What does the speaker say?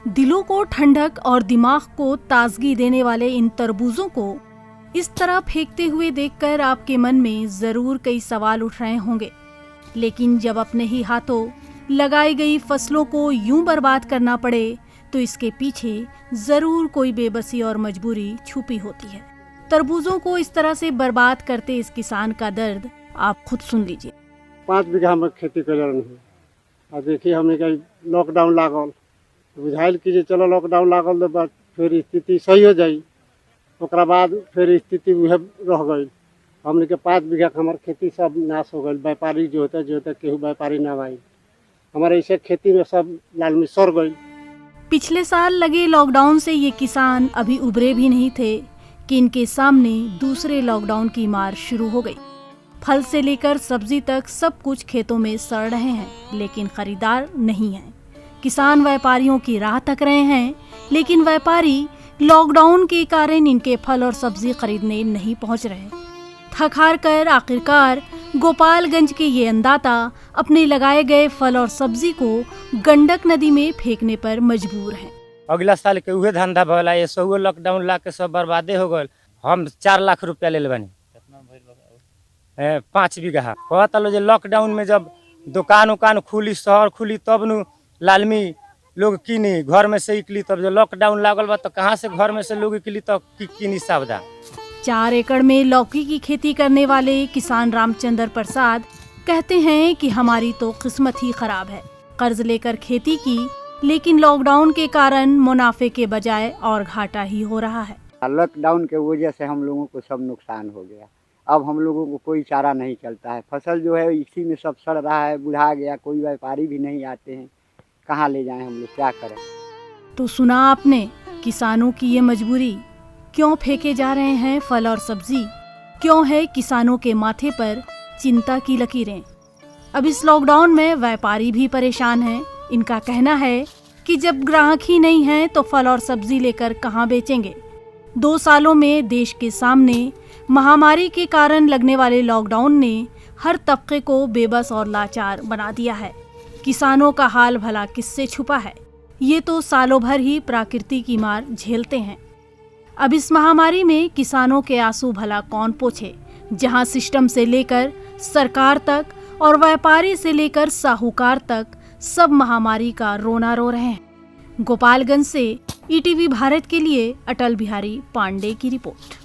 दिलों को ठंडक और दिमाग को ताजगी देने वाले इन तरबूजों को इस तरह फेंकते हुए देखकर आपके मन में जरूर कई सवाल उठ रहे होंगे। लेकिन जब अपने ही हाथों लगाई गई फसलों को यूं बर्बाद करना पड़े तो इसके पीछे जरूर कोई बेबसी और मजबूरी छुपी होती है। तरबूजों को इस तरह से बर्बाद करते इस किसान का दर्द आप खुद सुन लीजिए। 5 बीघा हम खेती कर रहे हैं और देखिए हमें कहीं लॉकडाउन लागल बुझाइल कि चलो लॉकडाउन लागल तो बाद फिर स्थिति सही हो जाई, ओकरा बाद फिर स्थिति वह रह गई। हमने के 5 बीघा हमार खेती सब नाश हो गई। व्यापारी जो होता केहू व्यापारी ना आई, हमारे इसे खेती में सब लाल में सड़ गई। पिछले साल लगे लॉकडाउन से ये किसान अभी उबरे भी नहीं थे कि इनके सामने दूसरे लॉकडाउन की मार शुरू हो गई। फल से लेकर सब्जी तक सब कुछ खेतों में सड़ रहे हैं, लेकिन खरीदार नहीं है। किसान व्यापारियों की राह तक रहे हैं, लेकिन व्यापारी लॉकडाउन के कारण इनके फल और सब्जी खरीदने नहीं पहुंच रहे। थक हार कर आखिरकार गोपालगंज के ये अन्नदाता अपने लगाए गए फल और सब्जी को गंडक नदी में फेंकने पर मजबूर हैं। अगला साल के उहे धंधा भला ये सब लॉकडाउन ला के सब बर्बादे हो गए। हम 4 लाख रुपया ले बानी 5 बीघा। कहता लो लॉकडाउन में जब दुकान उकान खुली, शहर खुली, तब नु लालमी लोग किनी, घर में से निकली। तब जब लॉकडाउन लागल बा तो कहाँ से घर में से लोग निकली तो किनी सावधा। 4 एकड़ में लौकी की खेती करने वाले किसान रामचंद्र प्रसाद कहते हैं कि हमारी तो किस्मत ही खराब है। कर्ज लेकर खेती की, लेकिन लॉकडाउन के कारण मुनाफे के बजाय और घाटा ही हो रहा है। लॉकडाउन के वजह से हम लोगों को सब नुकसान हो गया। अब हम लोगों को कोई चारा नहीं चलता है। फसल जो है इसी में सब सड़ रहा है, बुढ़ा गया। कोई व्यापारी भी नहीं आते हैं, कहाँ ले जाएं हम लोग, क्या करें। तो सुना आपने किसानों की ये मजबूरी। क्यों फेंके जा रहे हैं फल और सब्जी? क्यों है किसानों के माथे पर चिंता की लकीरें? अब इस लॉकडाउन में व्यापारी भी परेशान हैं। इनका कहना है कि जब ग्राहक ही नहीं है तो फल और सब्जी लेकर कहाँ बेचेंगे। 2 सालों में देश के सामने महामारी के कारण लगने वाले लॉकडाउन ने हर तबके को बेबस और लाचार बना दिया है। किसानों का हाल भला किससे छुपा है? ये तो सालों भर ही प्रकृति की मार झेलते हैं। अब इस महामारी में किसानों के आंसू भला कौन पोंछे, जहां सिस्टम से लेकर सरकार तक और व्यापारी से लेकर साहूकार तक सब महामारी का रोना रो रहे हैं। गोपालगंज से ईटीवी भारत के लिए अटल बिहारी पांडे की रिपोर्ट।